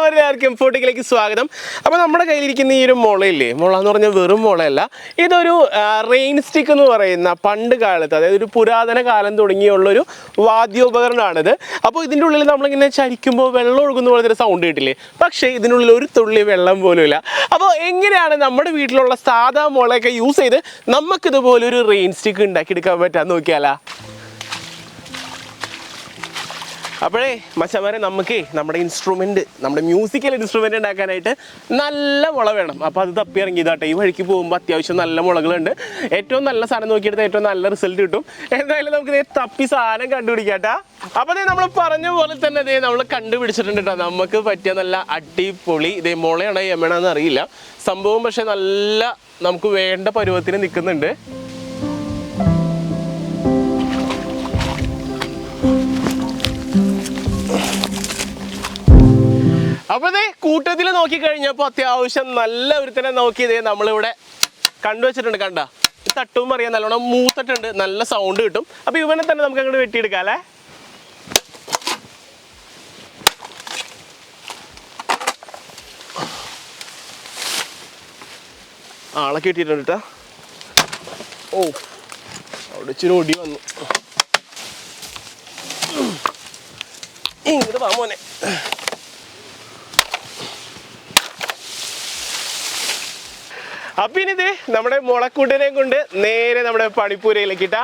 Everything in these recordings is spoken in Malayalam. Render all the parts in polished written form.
എല്ലാവർക്കും ഫോർട്ടിക്കിലേക്ക് സ്വാഗതം. അപ്പോൾ നമ്മുടെ കയ്യിലിരിക്കുന്ന ഈ ഒരു മുളയില്ലേ, മുള എന്ന് പറഞ്ഞാൽ വെറും മുളയല്ല, ഇതൊരു റെയിൻ സ്റ്റിക്ക് എന്ന് പറയുന്ന പണ്ട് കാലത്ത്, അതായത് ഒരു പുരാതന കാലം തുടങ്ങിയുള്ളൊരു വാദ്യോപകരണമാണിത്. അപ്പോൾ ഇതിൻ്റെ ഉള്ളിൽ നമ്മളിങ്ങനെ ചരിക്കുമ്പോൾ വെള്ളം ഒഴുകുന്ന പോലത്തെ ഒരു സൗണ്ട് കിട്ടില്ലേ, പക്ഷേ ഇതിനുള്ളിൽ ഒരു തുള്ളി വെള്ളം പോലും ഇല്ല. അപ്പോൾ എങ്ങനെയാണ് നമ്മുടെ വീട്ടിലുള്ള സാധാ മുളയൊക്കെ യൂസ് ചെയ്ത് നമുക്കിതുപോലൊരു റെയിൻ സ്റ്റിക്ക് ഉണ്ടാക്കിയെടുക്കാൻ പറ്റാന്ന് നോക്കിയാലോ? അപ്പോഴേ മച്ചന്മാരെ, നമുക്ക് നമ്മുടെ ഇൻസ്ട്രുമെൻറ്റ്, നമ്മുടെ മ്യൂസിക്കൽ ഇൻസ്ട്രുമെൻറ്റ് ഉണ്ടാക്കാനായിട്ട് നല്ല മുള വേണം. അപ്പോൾ അത് തപ്പി ഇറങ്ങിയതാട്ടെ. ഈ വഴിക്ക് പോകുമ്പോൾ അത്യാവശ്യം നല്ല മുളകളുണ്ട്. ഏറ്റവും നല്ല സാധനം നോക്കിയെടുത്ത് ഏറ്റവും നല്ല റിസൾട്ട് കിട്ടും. എന്തായാലും നമുക്ക് തപ്പി സാധനം കണ്ടുപിടിക്കാട്ടാ. അപ്പോൾ നമ്മൾ പറഞ്ഞ പോലെ തന്നെ നമ്മൾ കണ്ടുപിടിച്ചിട്ടുണ്ട് കേട്ടോ. നമുക്ക് പറ്റിയ നല്ല അടിപൊളി ഇതേ മുളയാണോ യമണെന്ന് അറിയില്ല സംഭവം, പക്ഷെ നല്ല നമുക്ക് വേണ്ട പരുവത്തിന് നിൽക്കുന്നുണ്ട്. അപ്പോൾ ഇതേ കൂട്ടത്തിൽ നോക്കിക്കഴിഞ്ഞപ്പോൾ അത്യാവശ്യം നല്ല ഒരുത്തനെ നോക്കിയതേ നമ്മളിവിടെ കണ്ടുവച്ചിട്ടുണ്ട്. കണ്ട തട്ടും അറിയാൻ നല്ലോണം മൂത്തിട്ടുണ്ട്, നല്ല സൗണ്ട് കിട്ടും. അപ്പോൾ ഇവനെ തന്നെ നമുക്ക് അങ്ങോട്ട് വെട്ടിയെടുക്കാം അല്ലേ? ആളെ കിട്ടിയിട്ടുണ്ട് കേട്ടോ. ഓ, അവിടെ ഇച്ചിരി ഒടി വന്നു. ഇങ്ങോട്ട് വാ മോനെ. അപ്പൊ ഇനി ഇതേ നമ്മുടെ മുളക്കൂട്ടിനെയും കൊണ്ട് നേരെ നമ്മുടെ പണിപ്പൂരയിലേക്ക് ഇട്ടാ.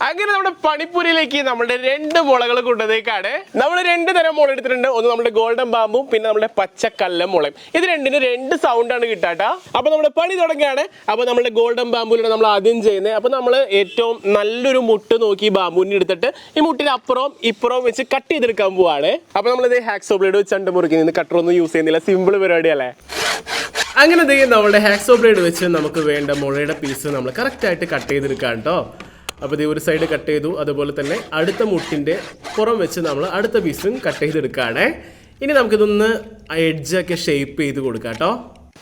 അങ്ങനെ നമ്മുടെ പണിപ്പൂരിലേക്ക് നമ്മുടെ 2 മുളകൾ കൊണ്ടതേക്കാണ്. നമ്മൾ 2 തരം മുള എടുത്തിട്ടുണ്ട്. ഒന്ന് നമ്മുടെ ഗോൾഡൻ ബാമ്പും പിന്നെ നമ്മുടെ പച്ചക്കല്ല മുളയും. ഇത് രണ്ടിനും 2 സൗണ്ടാണ് കിട്ടാട്ടാ. അപ്പൊ നമ്മുടെ പണി തുടങ്ങുകയാണ്. അപ്പൊ നമ്മുടെ ഗോൾഡൻ ബാമ്പൂരിനെ നമ്മൾ ആദ്യം ചെയ്യുന്നത്, അപ്പൊ നമ്മൾ ഏറ്റവും നല്ലൊരു മുട്ട് നോക്കി ബാമ്പൂരിനെ എടുത്തിട്ട് ഈ മുട്ടിന് അപ്പുറവും ഇപ്പുറവും വെച്ച് കട്ട് ചെയ്തെടുക്കാൻ പോവാണ്. അപ്പൊ നമ്മളിത് ഹാക്സോ ബ്ലേഡ് വെച്ച് ചണ്ട മുറിക്കുന്നത്, കട്ടറൊന്നും യൂസ് ചെയ്യുന്നില്ല, സിമ്പിൾ പരിപാടിയല്ലേ. അങ്ങനെ നമ്മുടെ ഹാക്സോ ബ്ലേഡ് വെച്ച് നമുക്ക് വേണ്ട മുളയുടെ പീസ് നമ്മൾ കറക്റ്റായിട്ട് കട്ട് ചെയ്തെടുക്കാം കേട്ടോ. അപ്പോൾ ഇത് ഒരു സൈഡ് കട്ട് ചെയ്തു, അതുപോലെ തന്നെ അടുത്ത മുട്ടിൻ്റെ പുറം വെച്ച് നമ്മൾ അടുത്ത പീസും കട്ട് ചെയ്തെടുക്കുകയാണ്. ഇനി നമുക്കിതൊന്ന് എഡ്ജൊക്കെ ഷേപ്പ് ചെയ്ത് കൊടുക്കാം കേട്ടോ.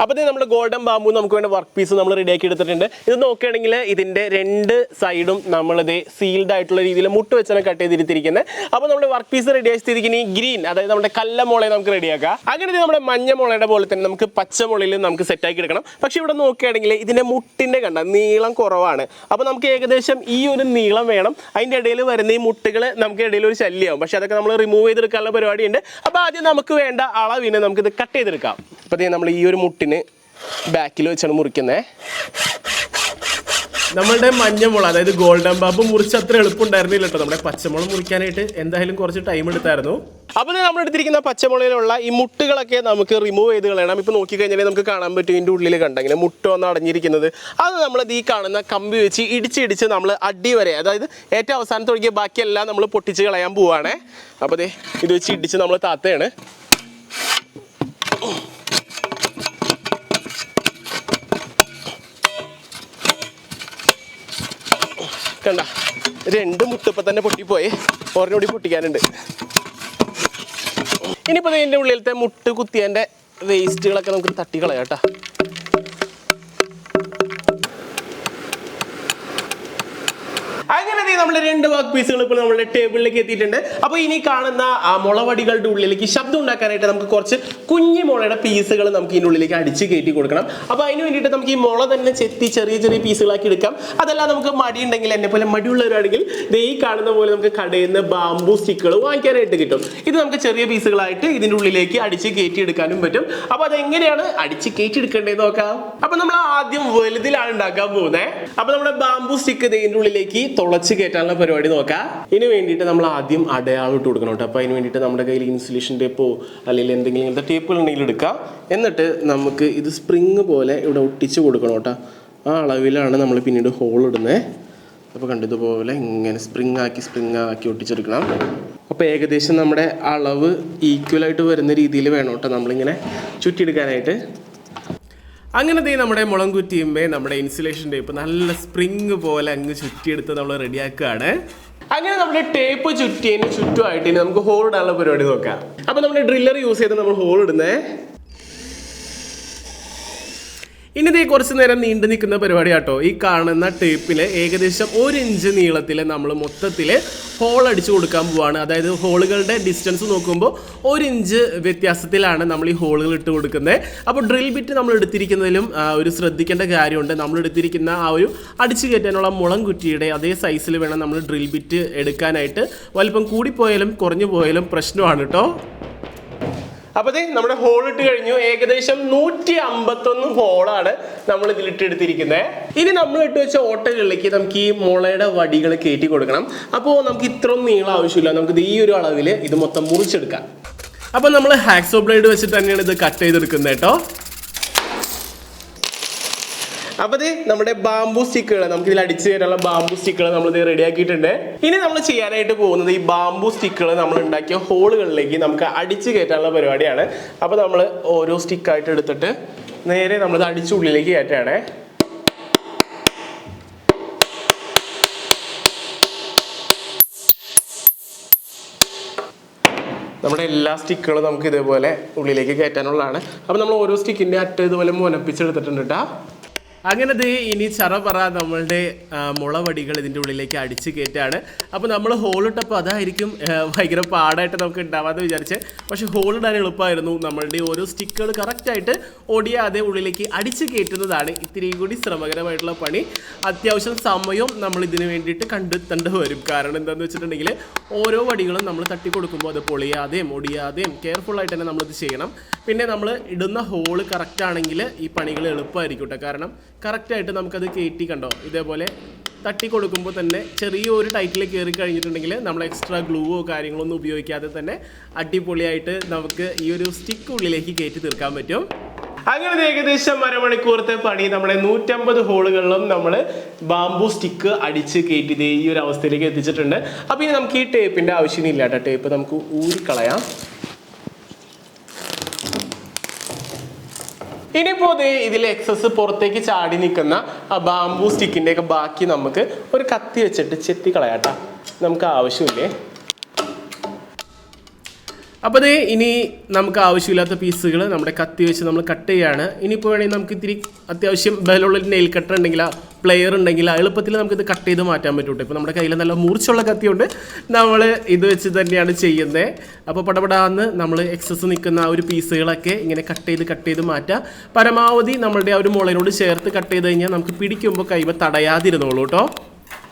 അപ്പോൾ ഇത് നമ്മുടെ ഗോൾഡൻ ബാമ്പു നമുക്ക് വേണ്ട വർക്ക് പീസ് നമ്മൾ റെഡിയാക്കി എടുത്തിട്ടുണ്ട്. ഇത് നോക്കുകയാണെങ്കിൽ ഇതിൻ്റെ 2 സൈഡും നമ്മളിത് സീൽഡ് ആയിട്ടുള്ള രീതിയിൽ മുട്ട് വെച്ചാണ് കട്ട് ചെയ്തിരിക്കുന്നത്. അപ്പോൾ നമ്മുടെ വർക്ക് പീസ് റെഡിയായ സ്ഥിതിക്ക് ഈ ഗ്രീൻ, അതായത് നമ്മുടെ കല്ല മുളയെ നമുക്ക് റെഡിയാക്കാം. അങ്ങനെ നമ്മുടെ മഞ്ഞ മുളയുടെ പോലെ തന്നെ നമുക്ക് പച്ച മുളയിൽ നമുക്ക് സെറ്റാക്കി എടുക്കണം. പക്ഷേ ഇവിടെ നോക്കുകയാണെങ്കിൽ ഇതിൻ്റെ മുട്ടിൻ്റെ കണ്ട നീളം കുറവാണ്. അപ്പോൾ നമുക്ക് ഏകദേശം ഈ ഒരു നീളം വേണം. അതിൻ്റെ ഇടയിൽ വരുന്ന ഈ മുട്ടുകൾ നമുക്ക് ഇടയിൽ ഒരു ശല്യമാവും. പക്ഷേ അതൊക്കെ നമ്മൾ റിമൂവ് ചെയ്തെടുക്കാനുള്ള പരിപാടിയുണ്ട്. അപ്പോൾ ആദ്യം നമുക്ക് വേണ്ട അളവിന് നമുക്കിത് കട്ട് ചെയ്തെടുക്കാം. അപ്പോൾ നമ്മൾ ഈ ഒരു മുട്ടിന് ബാക്കിൽ വെച്ചാണ് മുറിക്കുന്നത്. നമ്മളുടെ മഞ്ഞമുള, അതായത് ഗോൾഡൻ ബാമ്പ് മുറിച്ച് അത്ര എളുപ്പമുണ്ടായിരുന്നില്ല കേട്ടോ. നമ്മുടെ പച്ചമുളക് മുറിക്കാനായിട്ട് എന്തായാലും കുറച്ച് ടൈം എടുത്തായിരുന്നു. അപ്പോൾ നമ്മൾ എടുത്തിരിക്കുന്ന പച്ചമുളയിലുള്ള ഈ മുട്ടുകളൊക്കെ നമുക്ക് റിമൂവ് ചെയ്ത് കളയണം. ഇപ്പോൾ നോക്കിക്കഴിഞ്ഞാൽ നമുക്ക് കാണാൻ പറ്റും ഇതിൻ്റെ ഉള്ളിൽ കണ്ടെങ്കിൽ മുട്ട വന്ന് അടഞ്ഞിരിക്കുന്നത്. അത് നമ്മളത് ഈ കാണുന്ന കമ്പി വെച്ച് ഇടിച്ച് നമ്മൾ അടി വരെ, അതായത് ഏറ്റവും അവസാനത്ത് ഒഴികെ ബാക്കിയെല്ലാം നമ്മൾ പൊട്ടിച്ച് കളയാൻ പോവുകയാണ്. അപ്പോൾ ഇത് വെച്ച് ഇടിച്ച് നമ്മൾ താത്തയാണ്. കണ്ട 2 മുട്ടിപ്പോൾ തന്നെ പൊട്ടിപ്പോയി, ഒരെണ്ണൂടി പൊട്ടിക്കാനുണ്ട്. ഇനിയിപ്പോൾ ഇതിൻ്റെ ഉള്ളിലത്തെ മുട്ട് കുത്തിയതിൻ്റെ വേസ്റ്റുകളൊക്കെ നമുക്ക് തട്ടിക്കളയാം കേട്ടോ. അങ്ങനെ നമ്മൾ 2 വർക്ക് പീസുകൾ ഇപ്പോൾ നമ്മുടെ ടേബിളിലേക്ക് എത്തിയിട്ടുണ്ട്. അപ്പോൾ ഇനി കാണുന്ന ആ മുളവടികളുടെ ഉള്ളിലേക്ക് ശബ്ദം ഉണ്ടാക്കാനായിട്ട് നമുക്ക് കുറച്ച് കുഞ്ഞു മുളയുടെ പീസുകൾ നമുക്ക് ഇതിൻ്റെ ഉള്ളിലേക്ക് അടിച്ച് കയറ്റി കൊടുക്കണം. അപ്പോൾ അതിന് വേണ്ടിയിട്ട് നമുക്ക് ഈ മുള തന്നെ ചെത്തി ചെറിയ പീസുകളാക്കി എടുക്കാം. അതെല്ലാം നമുക്ക് മടി ഉണ്ടെങ്കിൽ, എന്നെ പോലെ മടിയുള്ളവരാണെങ്കിൽ ഈ കാണുന്ന പോലെ നമുക്ക് കടയിൽ നിന്ന് ബാമ്പു സ്റ്റിക്കുകൾ വാങ്ങിക്കാനായിട്ട് കിട്ടും. ഇത് നമുക്ക് ചെറിയ പീസുകളായിട്ട് ഇതിൻ്റെ ഉള്ളിലേക്ക് അടിച്ച് കയറ്റി എടുക്കാനും പറ്റും. അപ്പോൾ അതെങ്ങനെയാണ് അടിച്ച് കയറ്റി എടുക്കേണ്ടത് നോക്കാം. അപ്പോൾ നമ്മൾ ആദ്യം വലുതിലാണ് ഉണ്ടാക്കാൻ പോകുന്നത്. അപ്പോൾ നമ്മുടെ ബാമ്പു സ്റ്റിക്ക് ഇതിൻ്റെ ഉള്ളിലേക്ക് തുളച്ച് കയറ്റാനുള്ള പരിപാടി നോക്കാം. ഇതിന് വേണ്ടിയിട്ട് നമ്മൾ ആദ്യം അടയാളം ഇട്ട് കൊടുക്കണം കേട്ടോ. അപ്പോൾ അതിന് വേണ്ടിയിട്ട് നമ്മുടെ കയ്യിൽ ഇൻസുലേഷൻ ടേപ്പോ അല്ലെങ്കിൽ എന്തെങ്കിലും ഇങ്ങനത്തെ ടേപ്പുകൾ ഉണ്ടെങ്കിൽ എടുക്കാം. എന്നിട്ട് നമുക്ക് ഇത് സ്പ്രിങ് പോലെ ഇവിടെ ഒട്ടിച്ച് കൊടുക്കണം കേട്ടോ. ആ അളവിലാണ് നമ്മൾ പിന്നീട് ഹോൾ ഇടുന്നത്. അപ്പോൾ കണ്ടതുപോലെ ഇങ്ങനെ സ്പ്രിങ് ആക്കി ഒട്ടിച്ചെടുക്കണം. അപ്പോൾ ഏകദേശം നമ്മുടെ അളവ് ഈക്വലായിട്ട് വരുന്ന രീതിയിൽ വേണം കേട്ടോ നമ്മളിങ്ങനെ ചുറ്റിയെടുക്കാനായിട്ട്. അങ്ങനെ നമ്മുടെ മുളം കുറ്റിയുമ്പോൾ നമ്മുടെ ഇൻസുലേഷൻ ടേപ്പ് നല്ല സ്പ്രിങ് പോലെ അങ്ങ് ചുറ്റിയെടുത്ത് നമ്മൾ റെഡിയാക്കുകയാണ്. അങ്ങനെ നമ്മുടെ ടേപ്പ് ചുറ്റിയതിന് ചുറ്റുമായിട്ട് നമുക്ക് ഹോൾ ഇടാനുള്ള പരിപാടി നോക്കാം. അപ്പോൾ നമ്മുടെ ഡ്രില്ലർ യൂസ് ചെയ്ത് നമ്മൾ ഹോൾ ഇടുന്നത്. ഇനി ഇതേ കുറച്ച് നേരം നീണ്ടു നിൽക്കുന്ന പരിപാടി കേട്ടോ. ഈ കാണുന്ന ടേപ്പിൽ ഏകദേശം 1 ഇഞ്ച് നീളത്തിൽ നമ്മൾ മൊത്തത്തിൽ ഹോൾ അടിച്ചു കൊടുക്കാൻ പോവാണ്. അതായത് ഹോളുകളുടെ ഡിസ്റ്റൻസ് നോക്കുമ്പോൾ 1 ഇഞ്ച് വ്യത്യാസത്തിലാണ് നമ്മൾ ഈ ഹോളുകൾ ഇട്ട് കൊടുക്കുന്നത്. അപ്പോൾ ഡ്രിൽ ബിറ്റ് നമ്മൾ എടുത്തിരിക്കുന്നതിലും ഒരു ശ്രദ്ധിക്കേണ്ട കാര്യമുണ്ട്. നമ്മൾ എടുത്തിരിക്കുന്ന ആ ഒരു അടിച്ചു കയറ്റാനുള്ള മുളം കുറ്റിയുടെ അതേ സൈസിൽ വേണം നമ്മൾ ഡ്രിൽ ബിറ്റ് എടുക്കാനായിട്ട്. വലിപ്പം കൂടിപ്പോയാലും കുറഞ്ഞു പോയാലും പ്രശ്നമാണ് കേട്ടോ. അപ്പോൾ നമ്മുടെ ഹോൾ ഇട്ട് കഴിഞ്ഞു. ഏകദേശം 151 ഹോളാണ് നമ്മൾ ഇതിലിട്ട് എടുത്തിരിക്കുന്നത്. ഇനി നമ്മൾ ഇട്ട് വെച്ച ഓട്ടകളിലേക്ക് നമുക്ക് ഈ മുളയുടെ വടികൾ കയറ്റി കൊടുക്കണം. അപ്പോൾ നമുക്ക് ഇത്രയും നീളം ആവശ്യമില്ല. നമുക്ക് ഈ ഒരു അളവിൽ ഇത് മൊത്തം മുറിച്ചെടുക്കാം. അപ്പോൾ നമ്മൾ ഹാക്സോ ബ്ലേഡ് വെച്ചിട്ട് തന്നെയാണ് ഇത് കട്ട് ചെയ്തെടുക്കുന്നത് കേട്ടോ. അപ്പോൾ നമ്മുടെ ബാംബു സ്റ്റിക്കുകൾ, നമുക്ക് ഇതിൽ അടിച്ചു കയറാനുള്ള ബാംബു സ്റ്റിക്കുകൾ നമ്മളിത് റെഡിയാക്കിയിട്ടുണ്ട്. ഇനി നമ്മൾ ചെയ്യാനായിട്ട് പോകുന്നത് ഈ ബാംബു സ്റ്റിക്കുകൾ നമ്മൾ ഉണ്ടാക്കിയ ഹോളുകളിലേക്ക് നമുക്ക് അടിച്ചു കയറ്റാനുള്ള പരിപാടിയാണ്. അപ്പോൾ നമ്മൾ ഓരോ സ്റ്റിക്കായിട്ട് എടുത്തിട്ട് നേരെ നമ്മളിത് അടിച്ചുള്ളിലേക്ക് കയറ്റാണ്. നമ്മുടെ എല്ലാ സ്റ്റിക്കുകളും നമുക്ക് ഇതേപോലെ ഉള്ളിലേക്ക് കയറ്റാനുള്ളതാണ്. അപ്പോൾ നമ്മൾ ഓരോ സ്റ്റിക്കിൻ്റെ അറ്റ ഇതുപോലെ മുനപ്പിച്ചെടുത്തിട്ടുണ്ട് കേട്ടോ. അങ്ങനെ ഇനി ചറപറ നമ്മളുടെ മുളവടികൾ ഇതിൻ്റെ ഉള്ളിലേക്ക് അടിച്ച് കയറ്റാണ്. അപ്പോൾ നമ്മൾ ഹോളിട്ടപ്പോൾ അതായിരിക്കും ഭയങ്കര പാടായിട്ട് നമുക്ക് ഉണ്ടാവാതെ വിചാരിച്ച്. പക്ഷേ ഹോളിടാൻ എളുപ്പമായിരുന്നു. നമ്മളുടെ ഓരോ സ്റ്റിക്കുകൾ കറക്റ്റായിട്ട് ഒടിയാതെ ഉള്ളിലേക്ക് അടിച്ച് കയറ്റുന്നതാണ് ഇത്തിരി കൂടി ശ്രമകരമായിട്ടുള്ള പണി. അത്യാവശ്യം സമയവും നമ്മൾ ഇതിന് വേണ്ടിയിട്ട് കണ്ടെത്തേണ്ടി വരും. കാരണം എന്താണെന്ന് വെച്ചിട്ടുണ്ടെങ്കിൽ ഓരോ വടികളും നമ്മൾ തട്ടി കൊടുക്കുമ്പോൾ അത് പൊളിയാതെയും ഒടിയാതെയും കെയർഫുള്ളായിട്ട് തന്നെ നമ്മളിത് ചെയ്യണം. പിന്നെ നമ്മൾ ഇടുന്ന ഹോള് കറക്റ്റാണെങ്കിൽ ഈ പണികൾ എളുപ്പമായിരിക്കും കേട്ടോ. കാരണം കറക്റ്റായിട്ട് നമുക്കത് കയറ്റി കണ്ടോ ഇതേപോലെ തട്ടി കൊടുക്കുമ്പോൾ തന്നെ ചെറിയൊരു ടൈറ്റിൽ കയറി കഴിഞ്ഞിട്ടുണ്ടെങ്കിൽ നമ്മൾ എക്സ്ട്രാ ഗ്ലൂവോ കാര്യങ്ങളൊന്നും ഉപയോഗിക്കാതെ തന്നെ അടിപൊളിയായിട്ട് നമുക്ക് ഈ ഒരു സ്റ്റിക്ക് ഉള്ളിലേക്ക് കയറ്റി തീർക്കാൻ പറ്റും. അങ്ങനെ ഏകദേശം അരമണിക്കൂറത്തെ പണി നമ്മുടെ 150 ഹോളുകളിലും നമ്മൾ ബാംബു സ്റ്റിക്ക് അടിച്ച് കയറ്റി ഈ ഒരു അവസ്ഥയിലേക്ക് എത്തിച്ചിട്ടുണ്ട്. അപ്പോൾ ഇനി നമുക്ക് ഈ ടേപ്പിൻ്റെ ആവശ്യമില്ല കേട്ടോ. ടേപ്പ് നമുക്ക് ഊരിക്കളയാം. ഇനിയിപ്പോൾ ഇതിൽ എക്സസ് പുറത്തേക്ക് ചാടി നിൽക്കുന്ന ആ ബാംബു സ്റ്റിക്കിൻ്റെ ഒക്കെ ബാക്കി നമുക്ക് ഒരു കത്തി വെച്ചിട്ട് ചെത്തി കളയാട്ടോ. നമുക്ക് ആവശ്യമില്ലേ. അപ്പോൾ ഇനി നമുക്ക് ആവശ്യമില്ലാത്ത പീസുകൾ നമ്മുടെ കത്തി വെച്ച് നമ്മൾ കട്ട് ചെയ്യുകയാണ്. ഇനിയിപ്പോൾ വേണമെങ്കിൽ നമുക്ക് ഇത്തിരി അത്യാവശ്യം ബലമുള്ള നെയിൽ കട്ടർ ഉണ്ടെങ്കിൽ പ്ലെയർ ഉണ്ടെങ്കിൽ എളുപ്പത്തിൽ നമുക്കിത് കട്ട് ചെയ്ത് മാറ്റാൻ പറ്റും. ഇപ്പോൾ നമ്മുടെ കയ്യിൽ നല്ല മൂർച്ചുള്ള കത്തിയുണ്ട്. നമ്മൾ ഇത് വെച്ച് തന്നെയാണ് ചെയ്യുന്നത്. അപ്പോൾ പടപടാന്ന് നമ്മൾ എക്സസ് നിൽക്കുന്ന ആ ഒരു പീസുകളൊക്കെ ഇങ്ങനെ കട്ട് ചെയ്ത് മാറ്റുക. പരമാവധി നമ്മളുടെ ആ ഒരു മുളയോട് ചേർത്ത് കട്ട് ചെയ്ത് കഴിഞ്ഞാൽ നമുക്ക് പിടിക്കുമ്പോൾ കൈവ തടയാതിരുന്നോളൂ കേട്ടോ.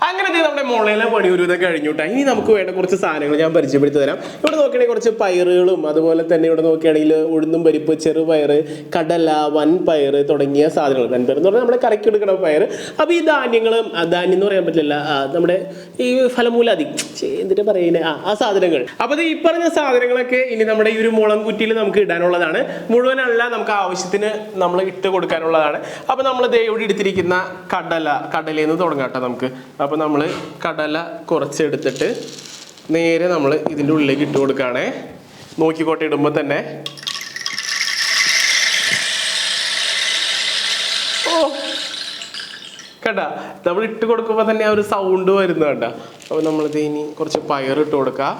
അങ്ങനെ നമ്മുടെ മുളയിലെ പണി ഒരു ഇതൊക്കെ കഴിഞ്ഞുട്ടാ. ഇനി നമുക്ക് വേണ്ട കുറച്ച് സാധനങ്ങൾ ഞാൻ പരിചയപ്പെടുത്തി തരാം. ഇവിടെ നോക്കുകയാണെങ്കിൽ കുറച്ച് പയറുകളും അതുപോലെ തന്നെ ഇവിടെ നോക്കുകയാണെങ്കിൽ ഉഴുന്നും പരിപ്പ്, ചെറുപയർ, കടല, വൻപയർ തുടങ്ങിയ സാധനങ്ങൾ. വൻപയർ എന്ന് പറഞ്ഞാൽ നമ്മുടെ കറിക്ക് എടുക്കുന്ന പയർ. അപ്പോൾ ഈ ധാന്യങ്ങളും ധാന്യം എന്ന് പറയാൻ പറ്റില്ല, നമ്മുടെ ഈ ഫലമൂലാദി എന്തിട്ട് പറയുന്നത് ആ സാധനങ്ങൾ. അപ്പോൾ ഈ പറഞ്ഞ സാധനങ്ങളൊക്കെ ഇനി നമ്മുടെ ഈ ഒരു മുളം കുറ്റിയിൽ നമുക്ക് ഇടാനുള്ളതാണ്. മുഴുവനല്ല, നമുക്ക് ആവശ്യത്തിന് നമ്മൾ ഇട്ട് കൊടുക്കാനുള്ളതാണ്. അപ്പോൾ നമ്മൾ ഇവിടെ എടുത്തിരിക്കുന്ന കടലയിൽ നിന്ന് തുടങ്ങാം കേട്ടോ നമുക്ക്. അപ്പോൾ നമ്മൾ കടല കുറച്ചെടുത്തിട്ട് നേരെ നമ്മൾ ഇതിൻ്റെ ഉള്ളിലേക്ക് ഇട്ട് കൊടുക്കുകയാണേ. നോക്കിക്കോട്ടെ ഇടുമ്പോൾ തന്നെ. കേട്ടാ നമ്മൾ ഇട്ട് കൊടുക്കുമ്പോൾ തന്നെ ആ ഒരു സൗണ്ട് വരുന്നത് കേട്ടോ. അപ്പോൾ നമ്മളിത് ഇനി കുറച്ച് പയർ ഇട്ട് കൊടുക്കുക.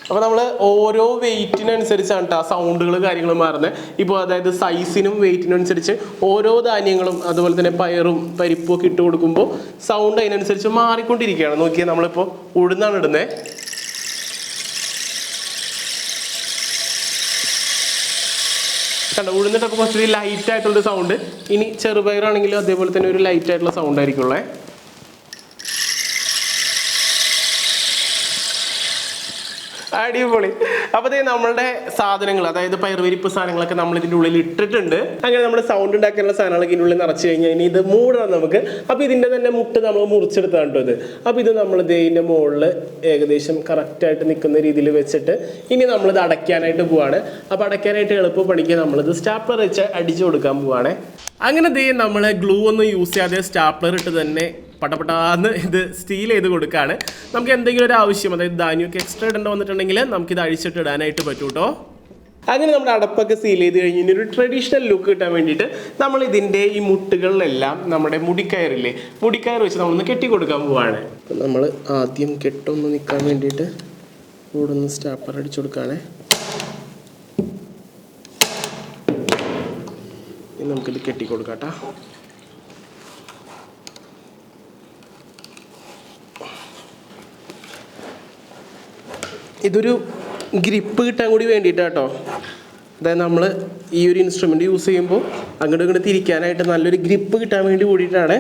അപ്പോൾ നമ്മൾ ഓരോ വെയിറ്റിനനുസരിച്ചാണ് കേട്ടോ ആ സൗണ്ടുകൾ കാര്യങ്ങൾ മാറുന്നത്. ഇപ്പോൾ അതായത് സൈസിനും വെയിറ്റിനും അനുസരിച്ച് ഓരോ ധാന്യങ്ങളും അതുപോലെ തന്നെ പയറും പരിപ്പും ഒക്കെ ഇട്ട് കൊടുക്കുമ്പോൾ സൗണ്ട് അതിനനുസരിച്ച് മാറിക്കൊണ്ടിരിക്കുകയാണ്. നോക്കിയാൽ നമ്മളിപ്പോൾ ഉഴുന്നാണ് ഇടുന്നത്. കണ്ടോ ഉഴുന്നിട്ടപ്പോൾ കുറച്ച് ലൈറ്റ് ആയിട്ടുള്ള സൗണ്ട്. ഇനി ചെറുപയറാണെങ്കിലും അതേപോലെ തന്നെ ഒരു ലൈറ്റ് ആയിട്ടുള്ള സൗണ്ട് ആയിരിക്കുള്ളേ. അടിപൊളി. അപ്പോൾ നമ്മളുടെ സാധനങ്ങൾ അതായത് പയറുപരിപ്പ് സാധനങ്ങളൊക്കെ നമ്മൾ ഇതിൻ്റെ ഉള്ളിൽ ഇട്ടിട്ടുണ്ട്. അങ്ങനെ നമ്മുടെ സൗണ്ട് ഉണ്ടാക്കാനുള്ള സാധനങ്ങളൊക്കെ ഇതിൻ്റെ ഉള്ളിൽ നിറച്ച് കഴിഞ്ഞാൽ ഇനി ഇത് മൂടണം നമുക്ക്. അപ്പോൾ ഇതിൻ്റെ തന്നെ മുട്ട് നമ്മൾ മുറിച്ചെടുത്താണ് കേട്ടോ ഇത്. അപ്പോൾ ഇത് നമ്മൾ ഇതിൻ്റെ മുകളിൽ ഏകദേശം കറക്റ്റായിട്ട് നിൽക്കുന്ന രീതിയിൽ വെച്ചിട്ട് ഇനി നമ്മളിത് അടയ്ക്കാനായിട്ട് പോവാണ്. അപ്പോൾ അടയ്ക്കാനായിട്ട് എളുപ്പം പണിക്ക് നമ്മളിത് സ്റ്റാപ്ലർ വെച്ച് അടിച്ചു കൊടുക്കാൻ പോവാണ്. അങ്ങനെ നമ്മൾ ഗ്ലൂ ഒന്നും യൂസ് ചെയ്യാതെ സ്റ്റാപ്ലർ ഇട്ട് തന്നെ പടപടാന്ന് ഇത് സ്റ്റീൽ ചെയ്ത് കൊടുക്കുകയാണ്. നമുക്ക് എന്തെങ്കിലും ഒരു ആവശ്യം, അതായത് ധാന്യമൊക്കെ എക്സ്ട്രാ ഇടേണ്ട വന്നിട്ടുണ്ടെങ്കിൽ നമുക്കിത് അഴിച്ചിട്ട് ഇടാനായിട്ട് പറ്റും കേട്ടോ. അങ്ങനെ നമ്മുടെ അടപ്പൊക്കെ സീൽ ചെയ്ത് കഴിഞ്ഞ് ഇനി ഒരു ട്രഡീഷണൽ ലുക്ക് കിട്ടാൻ വേണ്ടിയിട്ട് നമ്മൾ ഇതിൻ്റെ ഈ മുട്ടുകളിലെല്ലാം നമ്മുടെ മുടിക്കയറില്ലേ, മുടിക്കയർ വെച്ച് നമ്മളൊന്ന് കെട്ടി കൊടുക്കാൻ പോവാണ്. നമ്മൾ ആദ്യം കെട്ടൊന്ന് നിൽക്കാൻ വേണ്ടിയിട്ട് ഇവിടെ നിന്ന് സ്റ്റാപ്ലർ അടിച്ചു കൊടുക്കുകയാണേ. ഇനി നമുക്കിത് കെട്ടിക്കൊടുക്കാം കേട്ടോ. ഇതൊരു ഗ്രിപ്പ് കിട്ടാൻ കൂടി വേണ്ടിയിട്ടാട്ടോ. അതായത് നമ്മൾ ഈ ഒരു ഇൻസ്ട്രുമെൻ്റ് യൂസ് ചെയ്യുമ്പോൾ അങ്ങോട്ട് ഇങ്ങോട്ട് തിരിക്കാനായിട്ട് നല്ലൊരു ഗ്രിപ്പ് കിട്ടാൻ വേണ്ടി കൂടിയിട്ടാണ്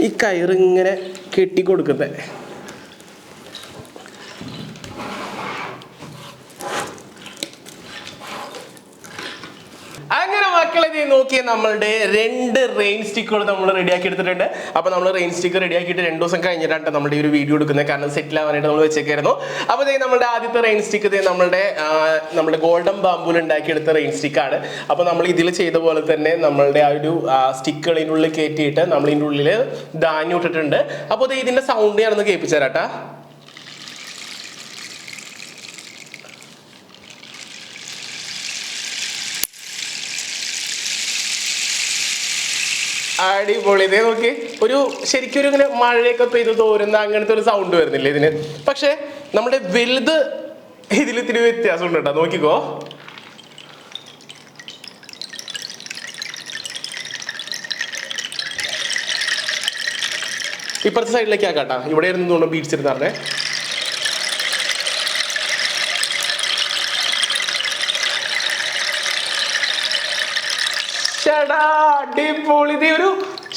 ഈ കയറിങ്ങനെ കെട്ടി കൊടുക്കുന്നത്. അങ്ങനെ മക്കളെ നോക്കിയാൽ നമ്മളുടെ 2 റെയിൻ സ്റ്റിക്കുകൾ നമ്മൾ റെഡിയാക്കി എടുത്തിട്ടുണ്ട്. അപ്പോൾ നമ്മൾ റെയിൻ സ്റ്റിക്ക് റെഡിയാക്കിയിട്ട് 2 ദിവസം കഴിഞ്ഞിട്ടാണ് നമ്മുടെ ഈ ഒരു വീഡിയോ എടുക്കുന്നത്. കാരണം സെറ്റിൽ ആവാനായിട്ട് നമ്മൾ വെച്ചേക്കായിരുന്നു. അപ്പോൾ നമ്മുടെ ആദ്യത്തെ റെയിൻ സ്റ്റിക്ക് നമ്മുടെ ഗോൾഡൻ ബാമ്പൂൽ ഉണ്ടാക്കിയെടുത്ത റെയിൻ സ്റ്റിക്കാണ്. അപ്പോൾ നമ്മൾ ഇതിൽ ചെയ്ത പോലെ തന്നെ നമ്മളുടെ ആ ഒരു സ്റ്റിക്കുകളിനുള്ളിൽ കയറ്റിയിട്ട് നമ്മൾ ഇതിൻ്റെ ഉള്ളിൽ ധാന്യം ഇട്ടിട്ടുണ്ട്. അപ്പോൾ ഇതിൻ്റെ സൗണ്ട് ഞാനൊന്ന് കേൾപ്പിച്ചു തരാട്ടാ. അടിപൊളി. ഇതേ നോക്കി, ഒരു ശരിക്കും ഒരു ഇങ്ങനെ മഴയൊക്കെ പെയ്ത് തോരുന്ന അങ്ങനത്തെ ഒരു സൗണ്ട് വരുന്നില്ല ഇതിന്. പക്ഷെ നമ്മുടെ വലുത് ഇതിൽ ഇത്തിരി വ്യത്യാസം ഉണ്ട് കേട്ടോ. നോക്കിക്കോ, ഇപ്പുറത്തെ സൈഡിലേക്ക് ആക്കാട്ടാ. ഇവിടെ ഇരുന്ന് ബീറ്റ്സ് ഇരുന്നാറേ. അടിപൊളി. ഒരു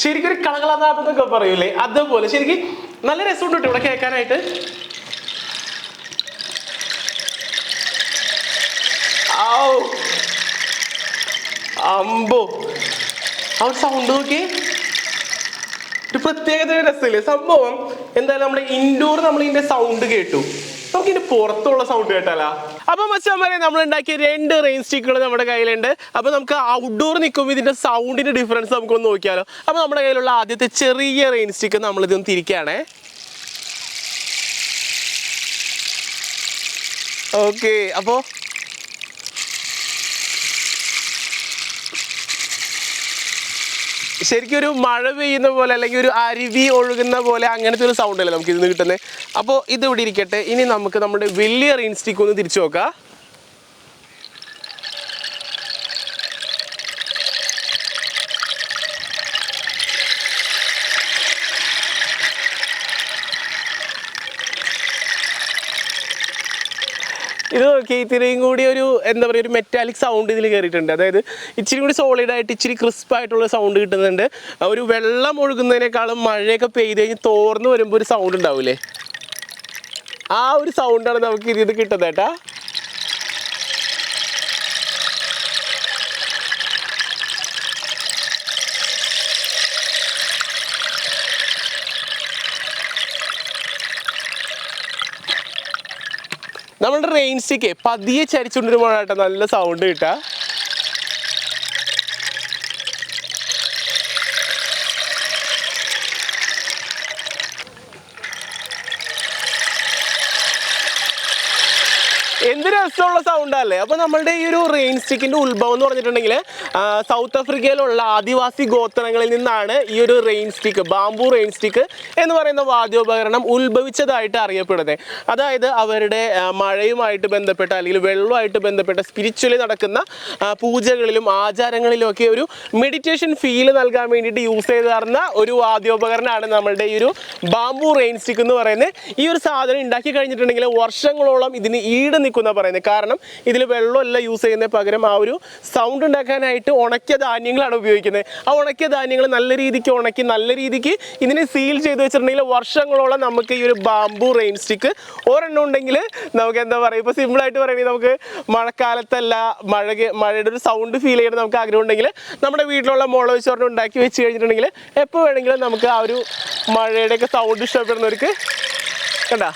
ശരിക്കും ഒരു കളകളാന്നൊക്കെ പറയൂലേ, അതുപോലെ ശരിക്കും നല്ല രസമുണ്ട് കേട്ടോ ഇവിടെ കേൾക്കാനായിട്ട്. അമ്പോ, ആ ഒരു സൗണ്ട് നോക്കി, ഒരു പ്രത്യേകത രസമില്ലേ സംഭവം. എന്തായാലും നമ്മുടെ ഇൻഡോർ നമ്മൾ ഇതിന്റെ സൗണ്ട് കേട്ടു, നമുക്ക് ഇതിന്റെ പുറത്തുള്ള സൗണ്ട് കേട്ടാലാ. അപ്പൊ മച്ചാന്മാരെ, നമ്മൾ ഉണ്ടാക്കിയ 2 റെയിൻ സ്റ്റിക്കുകൾ നമ്മുടെ കയ്യിലുണ്ട്. അപ്പൊ നമുക്ക് ഔട്ട്ഡോർ നിൽക്കുമ്പോൾ ഇതിന്റെ സൗണ്ടിന്റെ ഡിഫറൻസ് നമുക്കൊന്ന് നോക്കിയാലോ. അപ്പൊ നമ്മുടെ കയ്യിലുള്ള ആദ്യത്തെ ചെറിയ റെയിൻ സ്റ്റിക്ക് നമ്മൾ ഇതൊന്ന് തിരിക്കുകയാണേ. ഓക്കെ, അപ്പോ ശരിക്കും ഒരു മഴ പെയ്യുന്ന പോലെ അല്ലെങ്കിൽ ഒരു അരുവി ഒഴുകുന്ന പോലെ അങ്ങനത്തെ ഒരു സൗണ്ട് അല്ലേ നമുക്ക് ഇതിന് കിട്ടുന്നത്. അപ്പോൾ ഇത് ഇവിടെ ഇരിക്കട്ടെ. ഇനി നമുക്ക് നമ്മുടെ വലിയ റെയിൻ സ്റ്റിക്ക് ഒന്ന് തിരിച്ചു നോക്കാം. ഇത് നോക്കി, ഇത്തിരിയും കൂടി ഒരു എന്താ പറയുക, ഒരു മെറ്റാലിക് സൗണ്ട് ഇതിൽ കയറിയിട്ടുണ്ട്. അതായത് ഇച്ചിരി കൂടി സോളിഡായിട്ട് ഇച്ചിരി ക്രിസ്പായിട്ടുള്ള സൗണ്ട് കിട്ടുന്നുണ്ട്. ഒരു വെള്ളം ഒഴുകുന്നതിനേക്കാളും മഴയൊക്കെ പെയ്ത് കഴിഞ്ഞ് തോർന്ന് വരുമ്പോൾ ഒരു സൗണ്ട് ഉണ്ടാവില്ലേ, ആ ഒരു സൗണ്ടാണ് നമുക്ക് ഇതിൽ കിട്ടുന്നത് കേട്ടാ. നമ്മളുടെ റെയിൻ സ്റ്റിക്ക് പതിയെ ചരിച്ചുകൊണ്ടിരുമ്പോഴാട്ടോ നല്ല സൗണ്ട് കിട്ടുക. എന്ത് രസമുള്ള സൗണ്ടല്ലേ. അപ്പോൾ നമ്മളുടെ ഈ ഒരു റെയിൻ സ്റ്റിക്കിൻ്റെ ഉത്ഭവം എന്ന് പറഞ്ഞിട്ടുണ്ടെങ്കിൽ സൗത്ത് ആഫ്രിക്കയിലുള്ള ആദിവാസി ഗോത്രങ്ങളിൽ നിന്നാണ് ഈ ഒരു rain stick, bamboo rain stick എന്ന് പറയുന്ന വാദ്യോപകരണം ഉത്ഭവിച്ചതായിട്ട് അറിയപ്പെടുന്നത്. അതായത് അവരുടെ മഴയുമായിട്ട് ബന്ധപ്പെട്ട അല്ലെങ്കിൽ വെള്ളവുമായിട്ട് ബന്ധപ്പെട്ട സ്പിരിച്വലി നടക്കുന്ന പൂജകളിലും ആചാരങ്ങളിലും ഒക്കെ ഒരു മെഡിറ്റേഷൻ ഫീൽ നൽകാൻ വേണ്ടിയിട്ട് യൂസ് ചെയ്താർന്ന ഒരു വാദ്യോപകരണമാണ് നമ്മളുടെ ഈ ഒരു ബാംബു റെയിൻ സ്റ്റിക്ക് എന്ന് പറയുന്നത്. ഈ ഒരു സാധനം ഉണ്ടാക്കി കഴിഞ്ഞിട്ടുണ്ടെങ്കിൽ വർഷങ്ങളോളം ഇതിന് ഈട് നിൽക്കുന്ന പറയുന്നത്. കാരണം ഇതിൽ വെള്ളമല്ല യൂസ് ചെയ്യുന്നത്, പകരം ആ ഒരു സൗണ്ട് ഉണ്ടാക്കാനായിട്ട് ഉണക്കിയ ധാന്യങ്ങളാണ് ഉപയോഗിക്കുന്നത്. ആ ഉണക്കിയ ധാന്യങ്ങൾ നല്ല രീതിക്ക് ഉണക്കി നല്ല രീതിക്ക് ഇതിനെ സീൽ ചെയ്ത് വെച്ചിട്ടുണ്ടെങ്കിൽ വർഷങ്ങളോളം നമുക്ക് ഈ ഒരു ബാംബു റെയിൻ സ്റ്റിക്ക് ഒരെണ്ണം ഉണ്ടെങ്കിൽ നമുക്ക് എന്താ പറയുക, ഇപ്പോൾ സിമ്പിളായിട്ട് പറയുകയാണെങ്കിൽ നമുക്ക് മഴക്കാലത്തല്ല മഴയുടെ ഒരു സൗണ്ട് ഫീൽ ചെയ്യണം നമുക്ക് ആഗ്രഹം ഉണ്ടെങ്കിൽ നമ്മുടെ വീട്ടിലുള്ള മുളക് ഉണ്ടാക്കി വെച്ച് കഴിഞ്ഞിട്ടുണ്ടെങ്കിൽ എപ്പോൾ വേണമെങ്കിലും നമുക്ക് ആ ഒരു മഴയുടെയൊക്കെ സൗണ്ട് ഇഷ്ടപ്പെടുന്നവർക്ക് കണ്ടാ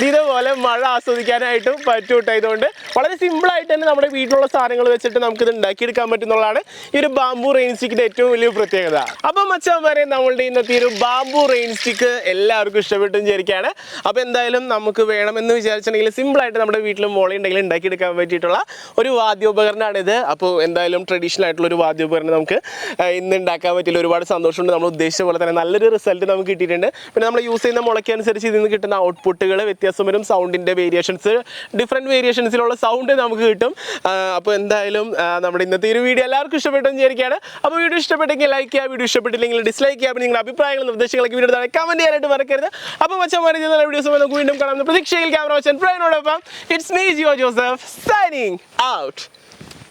ഇതേപോലെ മഴ ആസ്വദിക്കാനായിട്ടും പറ്റും കേട്ടോ. ഇതുകൊണ്ട് വളരെ സിമ്പിളായിട്ട് തന്നെ നമ്മുടെ വീട്ടിലുള്ള സാധനങ്ങൾ വെച്ചിട്ട് നമുക്കിത് ഉണ്ടാക്കിയെടുക്കാൻ പറ്റുന്നതാണ് ഈ ഒരു ബാംബു റെയിൻ സ്റ്റിക്കിൻ്റെ ഏറ്റവും വലിയ പ്രത്യേകത. അപ്പം മച്ചാന്മാരെ, നമ്മളുടെ ഇന്നത്തെ ഒരു ബാംബു റെയിൻ സ്റ്റിക്ക് എല്ലാവർക്കും ഇഷ്ടപ്പെട്ടു വിചാരിക്കുകയാണ്. അപ്പോൾ എന്തായാലും നമുക്ക് വേണമെന്ന് വിചാരിച്ചിട്ടുണ്ടെങ്കിൽ സിമ്പിളായിട്ട് നമ്മുടെ വീട്ടിൽ മോളുണ്ടെങ്കിൽ ഉണ്ടാക്കിയെടുക്കാൻ പറ്റിയിട്ടുള്ള ഒരു വാദ്യോപകരണമാണിത്. അപ്പോൾ എന്തായാലും ട്രഡീഷണൽ ആയിട്ടുള്ള ഒരു വാദ്യോപകരണം നമുക്ക് ഇന്ന് ഉണ്ടാക്കാൻ പറ്റില്ല. ഒരുപാട് സന്തോഷമുണ്ട്. നമ്മൾ ഉദ്ദേശിച്ച പോലെ തന്നെ നല്ലൊരു റിസൾട്ട് നമുക്ക് കിട്ടിയിട്ടുണ്ട്. പിന്നെ നമ്മൾ യൂസ് ചെയ്യുന്ന മുളയ്ക്കനുസരിച്ച് ഇതിൽ നിന്ന് കിട്ടുന്ന ഔട്ട്പുട്ടുകൾ വ്യത്യാസം വരും. സൗണ്ടിൻ്റെ വേരിയേഷൻസ്, ഡിഫറെൻറ്റ് വേരിയേഷൻസിലുള്ള സൗണ്ട് നമുക്ക് കിട്ടും. അപ്പോൾ എന്തായാലും നമ്മുടെ ഇന്നത്തെ ഒരു വീഡിയോ എല്ലാവർക്കും ഇഷ്ടപ്പെട്ടെന്ന് വിചാരിക്കുകയാണ്. അപ്പോൾ വീഡിയോ ഇഷ്ടപ്പെട്ടെങ്കിൽ ലൈക്ക് ചെയ്യുക, വീഡിയോ ഇഷ്ടപ്പെട്ടില്ലെങ്കിൽ ഡിസ്ലൈക്ക് ചെയ്യുക. നിങ്ങളുടെ അഭിപ്രായങ്ങളും നിർദ്ദേശങ്ങളൊക്കെ വീഡിയോ താഴെ കമൻറ്റ് ചെയ്യാനായിട്ട് മറക്കരുത്. അപ്പോൾ മച്ചന്മാരെ നല്ല വീഡിയോസ് നമുക്ക് വീണ്ടും കാണാം. പ്രതീക്ഷയിൽ ക്യാമറ വാച്ചൻ പ്രൈനോടൊപ്പം it's me Jio Joseph signing out.